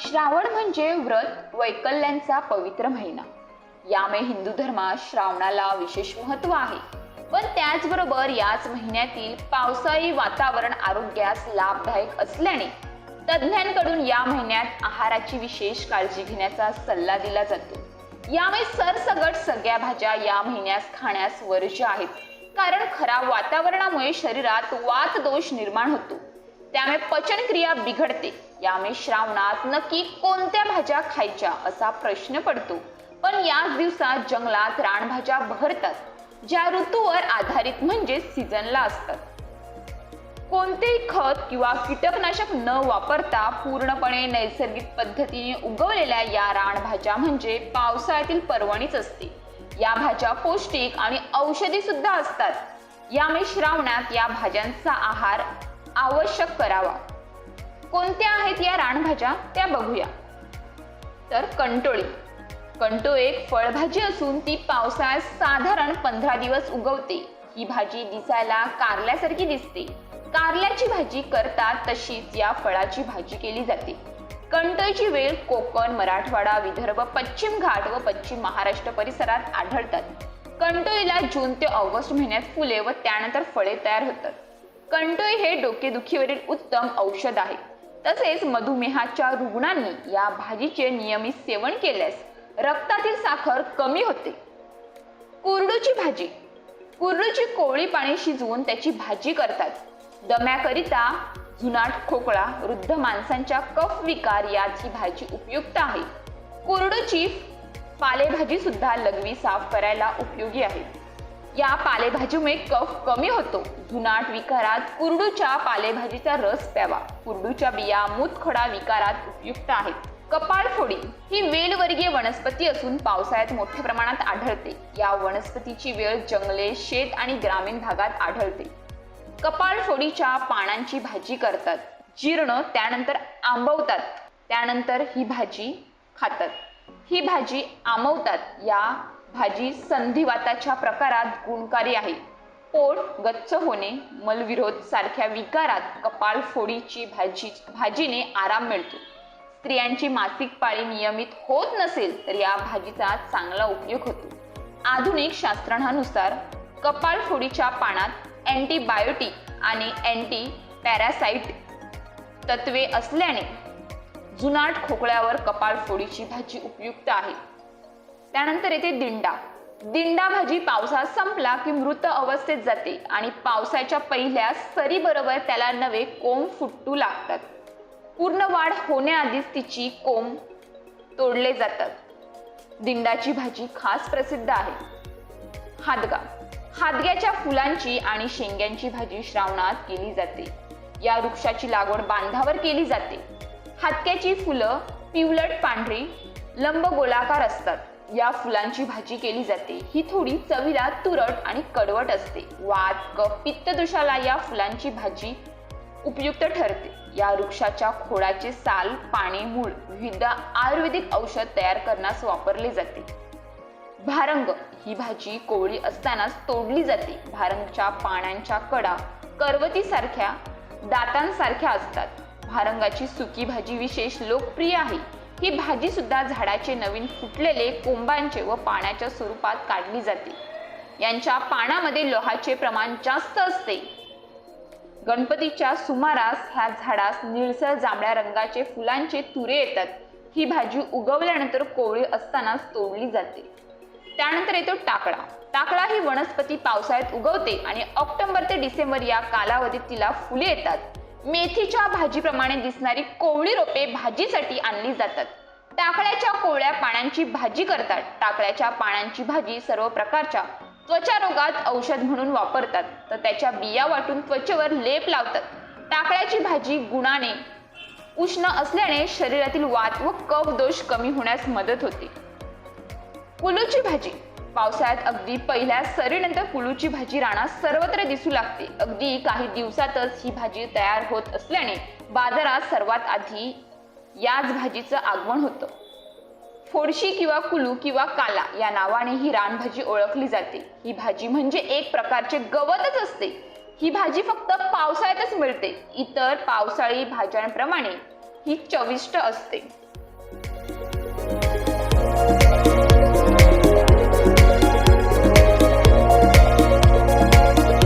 श्रावण म्हणजे व्रत वैकल्यांचा पवित्र महिना. यामुळे हिंदू धर्मात श्रावणाला विशेष महत्त्व आहे. पण त्याचबरोबर याच महिन्यातील पावसाळी वातावरण आरोग्यास लाभदायक असल्याने तज्ज्ञांकडून या महिन्यात आहाराची विशेष काळजी घेण्याचा सल्ला दिला जातो. यामुळे सरसकट सगळ्या भाज्या या महिन्यात खाण्यास वर्ज्य आहेत, कारण खराब वातावरणामुळे शरीरात वात दोष निर्माण होतो, त्यामुळे पचनक्रिया बिघडते. यामुळे श्रावणात नक्की कोणत्या भाज्या खायच्या असा प्रश्न पडतो. पण याच दिवसात जंगलात रानभाज्या बहरतात, ज्या ऋतूवर आधारित म्हणजे सीझनला असतात. कोणतेही खत किंवा कीटकनाशक न वापरता पूर्णपणे नैसर्गिक पद्धतीने उगवलेल्या या रानभाज्या म्हणजे पावसाळ्यातील पर्वणीच असते. या भाज्या पौष्टिक आणि औषधी सुद्धा असतात. यामुळे श्रावणात या भाज्यांचा आहार आवश्यक करावा. कोणत्या आहेत या रानभाज्या त्या बघूया. तर कंटोळी. कंटोळी एक फळभाजी असून ती पावसाळ्यात साधारण 15 दिवस उगवते. ही भाजी दिसायला कारल्यासारखी दिसते. कारल्याची भाजी करतात तशीच या फळाची भाजी केली जाते. कंटोळीची वेल कोकण, मराठवाडा, विदर्भ, पश्चिम घाट व पश्चिम महाराष्ट्र परिसरात आढळतात. कंटोळीला जून ते ऑगस्ट महिन्यात फुले व त्यानंतर फळे तयार होतात. कंटोळी हे डोकेदुखीवरील उत्तम औषध आहे. तसेच मधुमेहाच्या रुग्णांनी या भाजीचे नियमित सेवन केल्यास रक्तातील साखर कमी होते. कुरडूची भाजी. कुरडूची कोवळी पाणी शिजवून त्याची भाजी करतात. दम्याकरिता, जुनाट खोकला, वृद्ध माणसांच्या कफ विकार यात ही भाजी उपयुक्त आहे. कुरडूची पालेभाजी सुद्धा लघवी साफ करायला उपयोगी आहे. या पालेभाजीमुळे कफ कमी होतो. जुनाट विकारात कुरडूच्या पालेभाजीचा रस प्यावा. कुरडूच्या बिया मूतखडा विकारात उपयुक्त आहेत. कपाळफोडी ही वेलवर्गीय वनस्पती असून पावसाळ्यात मोठ्या प्रमाणात आढळते. या वनस्पतीची वेल जंगले, शेत आणि ग्रामीण भागात आढळते. कपाळफोडीच्या पानांची भाजी करतात. जीर्ण त्यानंतर आंबवतात, त्यानंतर ही भाजी खातात. ही भाजी आंबवतात. या भाजी संधिवाताच्या प्रकारात गुणकारी आहे. पोट गच्च होणे, मलविरोध सारख्या विकारात कपाळफोडीची भाजीने आराम मिळतो. स्त्रियांची मासिक पाळी नियमित होत नसेल तर या भाजीचा चांगला उपयोग होतो. आधुनिक शास्त्रज्ञानुसार कपाळफोडीच्या पानात अँटीबायोटिक आणि अँटी पॅरासाइट तत्वे असल्याने जुनाट खोकल्यावर कपाळफोडीची भाजी उपयुक्त आहे. त्यानंतर येते दिंडा. दिंडा भाजी पावसाळा संपला की मृत अवस्थेत जाते आणि पावसाच्या पहिल्या सरीबरोबर त्याला नवे कोंब फुटू लागतात. पूर्ण वाढ होण्याआधीच तिची कोंब तोडले जातात. दिंडाची भाजी खास प्रसिद्ध आहे. हादगा. हादग्याच्या फुलांची आणि शेंग्यांची भाजी श्रावणात केली जाते. या वृक्षाची लागवड बांधावर केली जाते. हादग्याची फुलं पिवळट पांढरी लंबगोलाकार असतात. या फुलांची भाजी केली जाते. ही थोडी चवीला तुरट आणि कडवट असते. वात, कफ, पित्तदोषाला या फुलांची भाजी उपयुक्त ठरते. या वृक्षाच्या खोडाचे साल, पाने, मूळ विविध आयुर्वेदिक औषध तयार करण्यास वापरले जाते. भारंग ही भाजी कोवळी असतानाच तोडली जाते. भारंगच्या पानांच्या कडा करवतीसारख्या दातांसारख्या असतात. भारंगाची सुकी भाजी विशेष लोकप्रिय आहे. ही भाजी सुद्धा झाडाचे नवीन फुटलेले कोंबांचे व पाण्याच्या स्वरूपात काढली जाते. यांच्या पानामध्ये लोहाचे प्रमाण जास्त असते. गणपतीच्या सुमारास ह्या झाडास निळसर जांभळ्या रंगाचे फुलांचे तुरे येतात. ही भाजी उगवल्यानंतर कोवळी असतानाच तोडली जाते. त्यानंतर येतो टाकळा. टाकळा ही वनस्पती पावसाळ्यात उगवते आणि ऑक्टोबर ते डिसेंबर या कालावधीत तिला फुले येतात. मेथीच्या भाजीप्रमाणे दिसणारी कोवळी रोपे भाजीसाठी आणली जातात. टाकळ्याच्या कोवळ्या पानांची भाजी करतात. टाकळ्याच्या पानांची भाजी सर्व प्रकारच्या त्वचा रोगात औषध म्हणून वापरतात, तर त्याच्या बिया वाटून त्वचेवर लेप लावतात. टाकळ्याची भाजी गुणाने उष्ण असल्याने शरीरातील वात व कफ दोष कमी होण्यास मदत होते. कुलूची भाजी. पावसाळ्यात अगदी पहिल्या सरीनंतर कुलूची भाजी रानात सर्वत्र दिसू लागते. अगदी काही दिवसातच ही भाजी तयार होत असल्याने बाजारात सर्वात आधी याच भाजीचं आगमन होतं. फोडशी किंवा कुलू किंवा काला या नावाने ही रानभाजी ओळखली जाते. ही भाजी म्हणजे एक प्रकारचे गवतच असते. ही भाजी फक्त पावसाळ्यातच मिळते. इतर पावसाळी भाज्यांप्रमाणे ही चविष्ट असते.